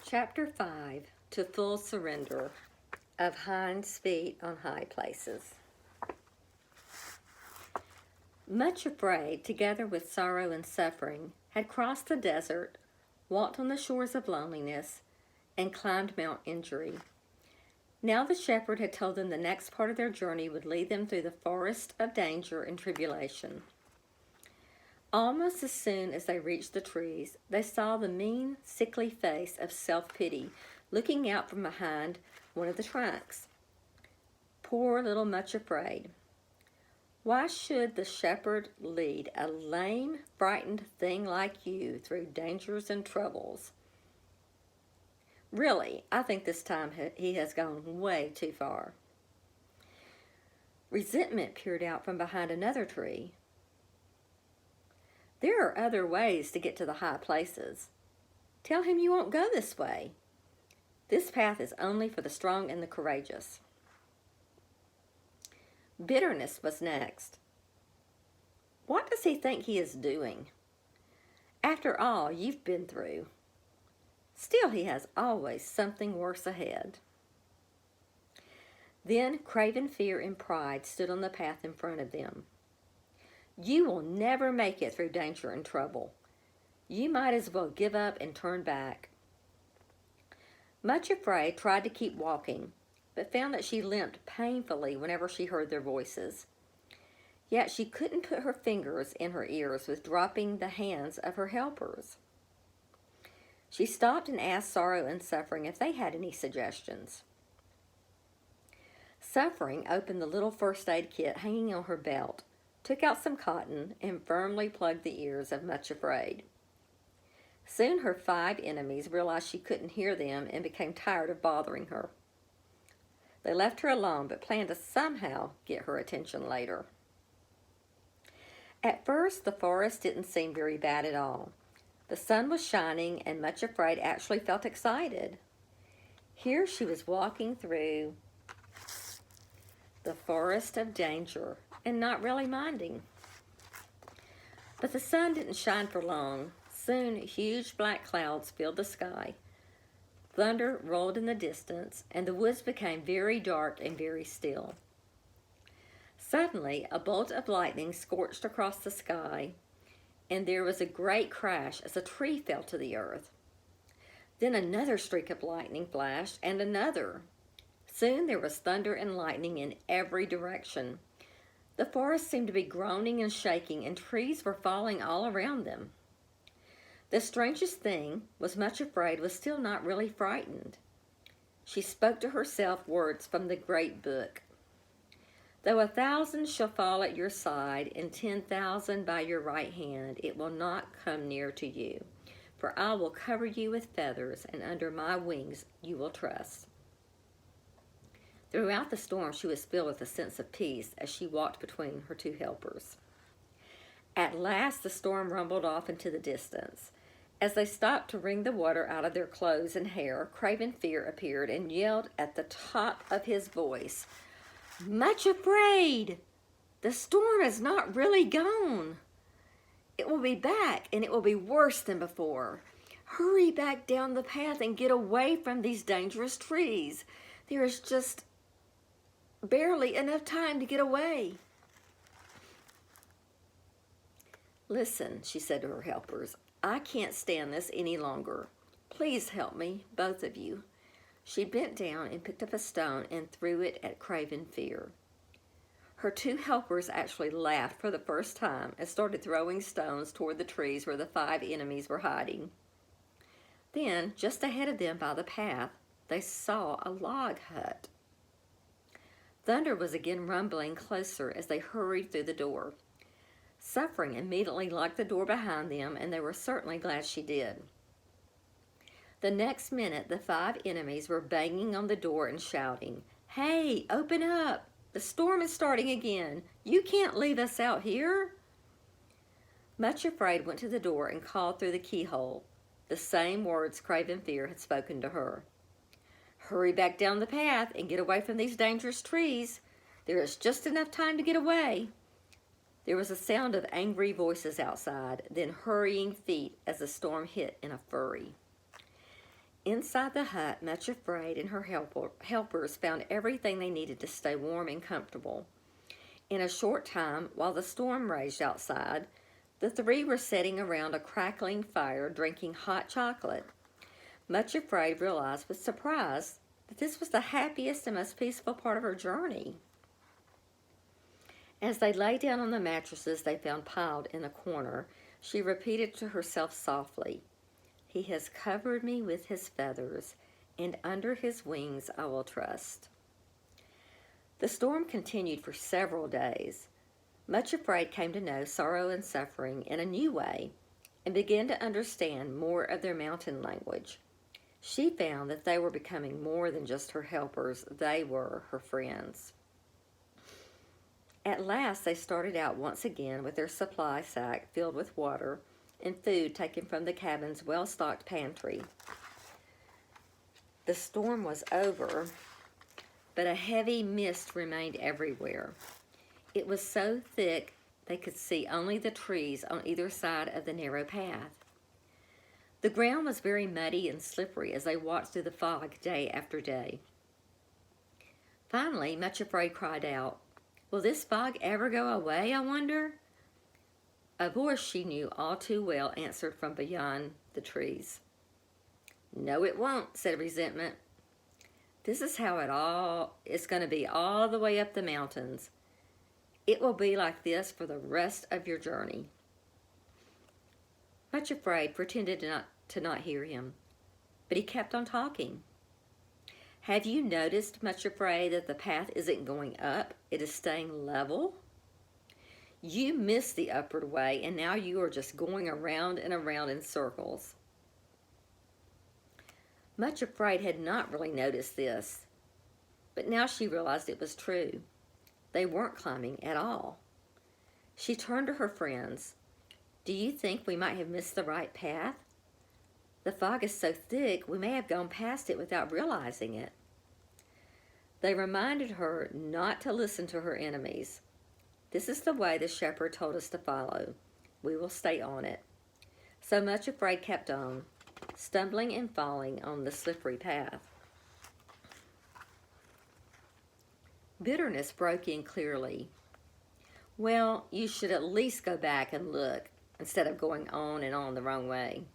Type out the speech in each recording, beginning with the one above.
Chapter 5, To Full Surrender of Hinds' Feet on High Places. Much afraid, together with sorrow and suffering, had crossed the desert, walked on the shores of loneliness, and climbed Mount Injury. Now the shepherd had told them the next part of their journey would lead them through the forest of danger and tribulation. Almost as soon as they reached the trees, they saw the mean, sickly face of Self-Pity looking out from behind one of the trunks. Poor little Much Afraid. Why should the shepherd lead a lame, frightened thing like you through dangers and troubles? Really, I think this time he has gone way too far. Resentment peered out from behind another tree. There are other ways to get to the high places. Tell him you won't go this way. This path is only for the strong and the courageous. Bitterness was next. What does he think he is doing? After all you've been through. Still, he has always something worse ahead. Then craven fear and pride stood on the path in front of them. You will never make it through danger and trouble. You might as well give up and turn back. Much Afraid tried to keep walking, but found that she limped painfully whenever she heard their voices. Yet she couldn't put her fingers in her ears with dropping the hands of her helpers. She stopped and asked Sorrow and Suffering if they had any suggestions. Suffering opened the little first aid kit hanging on her belt, took out some cotton, and firmly plugged the ears of Much Afraid. Soon her 5 enemies realized she couldn't hear them and became tired of bothering her. They left her alone but planned to somehow get her attention later. At first, the forest didn't seem very bad at all. The sun was shining and Much Afraid actually felt excited. Here she was walking through the forest of danger and not really minding. But the sun didn't shine for long. Soon, huge black clouds filled the sky. Thunder rolled in the distance, and the woods became very dark and very still. Suddenly, a bolt of lightning scorched across the sky, and there was a great crash as a tree fell to the earth. Then another streak of lightning flashed, and another. Soon there was thunder and lightning in every direction. The forest seemed to be groaning and shaking, and trees were falling all around them. The strangest thing was Much Afraid was still not really frightened. She spoke to herself words from the great book. Though 1,000 shall fall at your side, and 10,000 by your right hand, it will not come near to you. For I will cover you with feathers, and under my wings you will trust. Throughout the storm, she was filled with a sense of peace as she walked between her 2 helpers. At last, the storm rumbled off into the distance. As they stopped to wring the water out of their clothes and hair, Craven Fear appeared and yelled at the top of his voice, "Much Afraid! The storm is not really gone. It will be back, and it will be worse than before. Hurry back down the path and get away from these dangerous trees. There is just barely enough time to get away." "Listen," she said to her helpers, "I can't stand this any longer. Please help me, both of you." She bent down and picked up a stone and threw it at Craven Fear. Her 2 helpers actually laughed for the first time and started throwing stones toward the trees where the 5 enemies were hiding. Then, just ahead of them by the path, they saw a log hut. Thunder was again rumbling closer as they hurried through the door. Suffering immediately locked the door behind them, and they were certainly glad she did. The next minute, the 5 enemies were banging on the door and shouting, "Hey, open up! The storm is starting again! You can't leave us out here!" Much Afraid went to the door and called through the keyhole, the same words Craven Fear had spoken to her. "Hurry back down the path and get away from these dangerous trees. There is just enough time to get away." There was a sound of angry voices outside, then hurrying feet as the storm hit in a flurry. Inside the hut, much afraid, and her helpers found everything they needed to stay warm and comfortable. In a short time, while the storm raged outside, the three were sitting around a crackling fire drinking hot chocolate. Much afraid realized with surprise that this was the happiest and most peaceful part of her journey. As they lay down on the mattresses they found piled in a corner, she repeated to herself softly, "He has covered me with his feathers, and under his wings I will trust." The storm continued for several days. Much afraid came to know sorrow and suffering in a new way and began to understand more of their mountain language. She found that they were becoming more than just her helpers, they were her friends. At last they started out once again with their supply sack filled with water and food taken from the cabin's well-stocked pantry. The storm was over, but a heavy mist remained everywhere. It was so thick they could see only the trees on either side of the narrow path. The ground was very muddy and slippery as they walked through the fog day after day. Finally, Much Afraid cried out, "Will this fog ever go away, I wonder?" A voice she knew all too well answered from beyond the trees. "No, it won't," said Resentment. "This is how it's going to be all the way up the mountains. It will be like this for the rest of your journey." Much Afraid pretended to not hear him, but he kept on talking. "Have you noticed, Much Afraid, that the path isn't going up, it is staying level? You missed the upward way, and now you are just going around and around in circles." Much Afraid had not really noticed this, but now she realized it was true. They weren't climbing at all. She turned to her friends. "Do you think we might have missed the right path? The fog is so thick we may have gone past it without realizing it." They reminded her not to listen to her enemies. "This is the way the shepherd told us to follow. We will stay on it." So Much Afraid kept on, stumbling and falling on the slippery path. Bitterness broke in clearly. "Well, you should at least go back and look instead of going on and on the wrong way."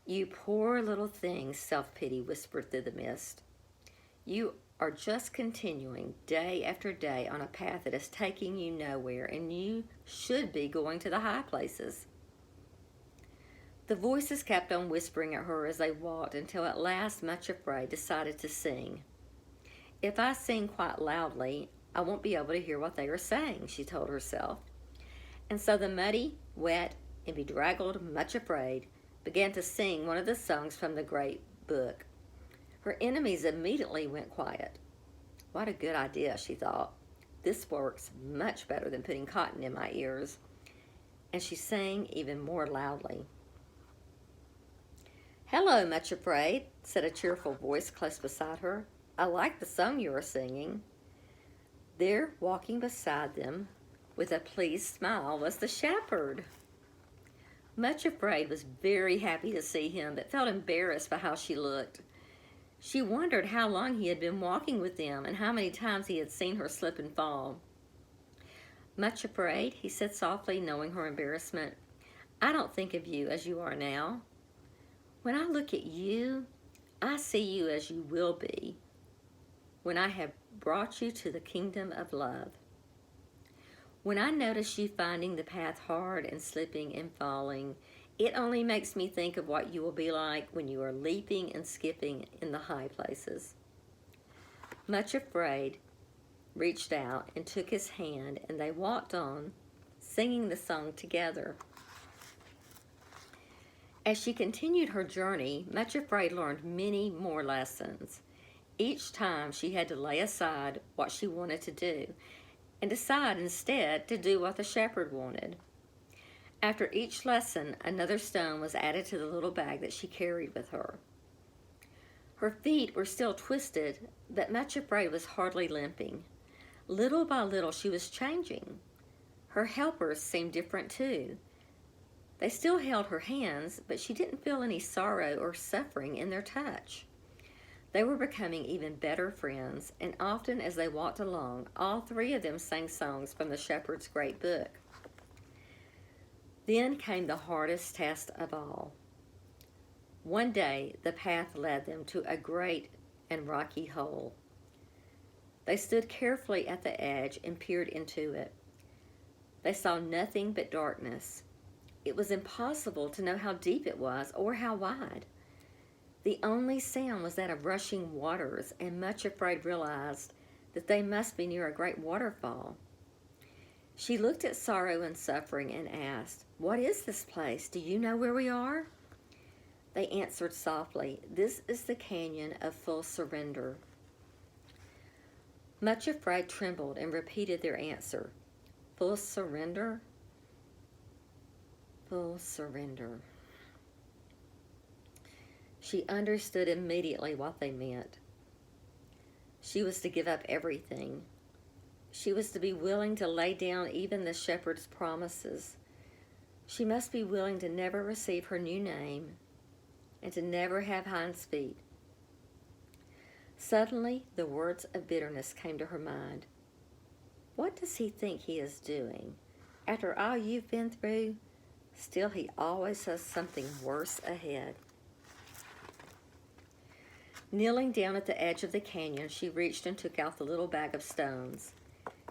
"You poor little thing," self-pity whispered through the mist. "You are just continuing day after day on a path that is taking you nowhere, and you should be going to the high places." The voices kept on whispering at her as they walked until at last Much Afraid decided to sing. "If I sing quite loudly, I won't be able to hear what they are saying," she told herself. And so the muddy, wet, and bedraggled Much Afraid began to sing one of the songs from the great book. Her enemies immediately went quiet. "What a good idea," she thought. "This works much better than putting cotton in my ears." And she sang even more loudly. "Hello, Much Afraid," said a cheerful voice close beside her. "I like the song you are singing." There, walking beside them, with a pleased smile, was the shepherd. Much Afraid was very happy to see him, but felt embarrassed by how she looked. She wondered how long he had been walking with them and how many times he had seen her slip and fall. "Much Afraid," he said softly, knowing her embarrassment, "I don't think of you as you are now. When I look at you, I see you as you will be when I have brought you to the kingdom of love. When I notice you finding the path hard and slipping and falling, it only makes me think of what you will be like when you are leaping and skipping in the high places." Much Afraid reached out and took his hand, and they walked on, singing the song together. As she continued her journey, Much Afraid learned many more lessons. Each time she had to lay aside what she wanted to do and decide instead to do what the shepherd wanted. After each lesson, another stone was added to the little bag that she carried with her. Her feet were still twisted, but Much Afraid was hardly limping. Little by little, she was changing. Her helpers seemed different too. They still held her hands, but she didn't feel any sorrow or suffering in their touch. They were becoming even better friends, and often as they walked along, all three of them sang songs from the shepherd's great book. Then came the hardest test of all. One day, the path led them to a great and rocky hole. They stood carefully at the edge and peered into it. They saw nothing but darkness. It was impossible to know how deep it was or how wide. The only sound was that of rushing waters, and Much Afraid realized that they must be near a great waterfall. She looked at Sorrow and Suffering and asked, "What is this place? Do you know where we are?" They answered softly, "This is the canyon of full surrender." Much Afraid trembled and repeated their answer. "Full surrender? Full surrender." She understood immediately what they meant. She was to give up everything. She was to be willing to lay down even the shepherd's promises. She must be willing to never receive her new name and to never have Hinds' feet. Suddenly, the words of bitterness came to her mind. What does he think he is doing? After all you've been through, still he always has something worse ahead. Kneeling down at the edge of the canyon, she reached and took out the little bag of stones.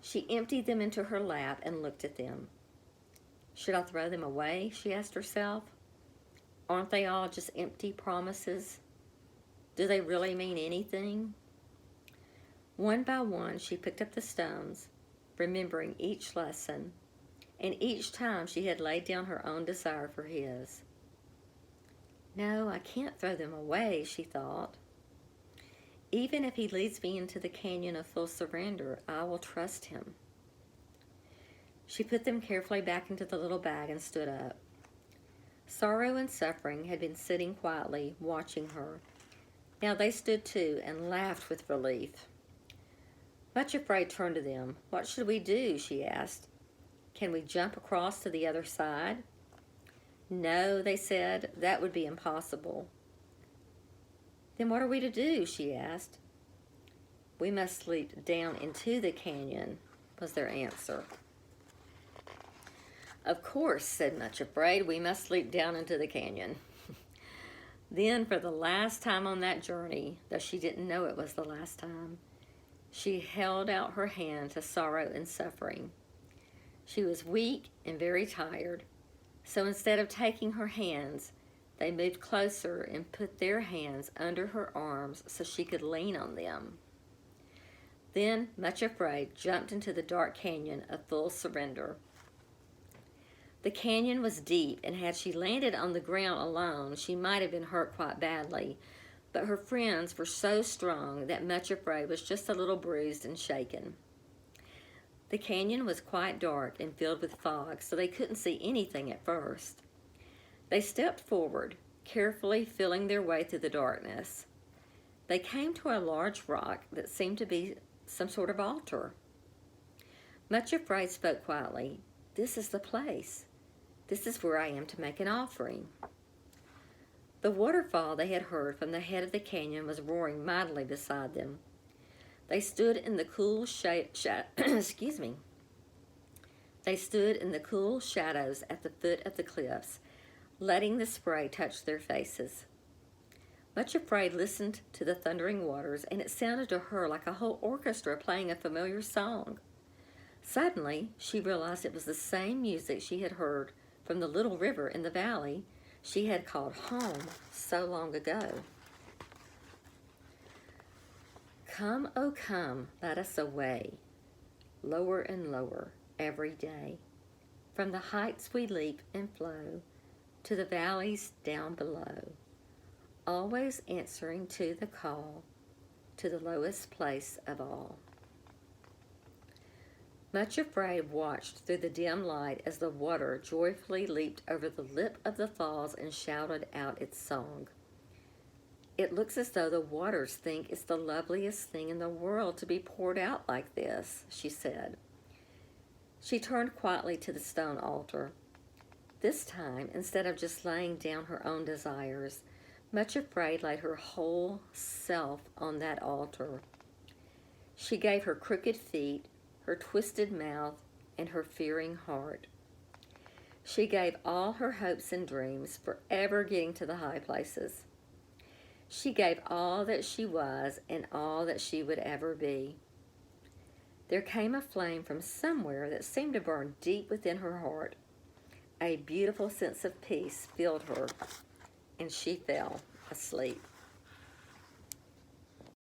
She emptied them into her lap and looked at them. Should I throw them away? She asked herself. Aren't they all just empty promises? Do they really mean anything? One by one, she picked up the stones, remembering each lesson, and each time she had laid down her own desire for his. No, I can't throw them away, she thought. Even if he leads me into the canyon of full surrender, I will trust him. She put them carefully back into the little bag and stood up. Sorrow and Suffering had been sitting quietly, watching her. Now they stood too and laughed with relief. Much Afraid turned to them. "What should we do?" she asked. "Can we jump across to the other side?" "No," they said, "that would be impossible." "Then what are we to do?" she asked. "We must leap down into the canyon," was their answer. "Of course," said Much Afraid, "we must leap down into the canyon." Then, for the last time on that journey, though she didn't know it was the last time, she held out her hand to Sorrow and Suffering. She was weak and very tired, so instead of taking her hands, they moved closer and put their hands under her arms so she could lean on them. Then, Much Afraid jumped into the dark canyon of full surrender. The canyon was deep, and had she landed on the ground alone, she might have been hurt quite badly, but her friends were so strong that Much Afraid was just a little bruised and shaken. The canyon was quite dark and filled with fog, so they couldn't see anything at first. They stepped forward, carefully feeling their way through the darkness. They came to a large rock that seemed to be some sort of altar. Much Afraid spoke quietly. "This is the place. This is where I am to make an offering." The waterfall they had heard from the head of the canyon was roaring mightily beside them. They stood in the cool They stood in the cool shadows at the foot of the cliffs, letting the spray touch their faces. Much Afraid listened to the thundering waters, and it sounded to her like a whole orchestra playing a familiar song. Suddenly, she realized it was the same music she had heard from the little river in the valley she had called home so long ago. "Come, oh come, let us away, lower and lower every day. From the heights we leap and flow to the valleys down below, always answering to the call to the lowest place of all." Much Afraid watched through the dim light as the water joyfully leaped over the lip of the falls and shouted out its song. "It looks as though the waters think it's the loveliest thing in the world to be poured out like this," she said. She turned quietly to the stone altar. This time, instead of just laying down her own desires, much afraid laid her whole self on that altar. She gave her crooked feet, her twisted mouth, and her fearing heart. She gave all her hopes and dreams for ever getting to the high places. She gave all that she was and all that she would ever be. There came a flame from somewhere that seemed to burn deep within her heart. A beautiful sense of peace filled her, and she fell asleep.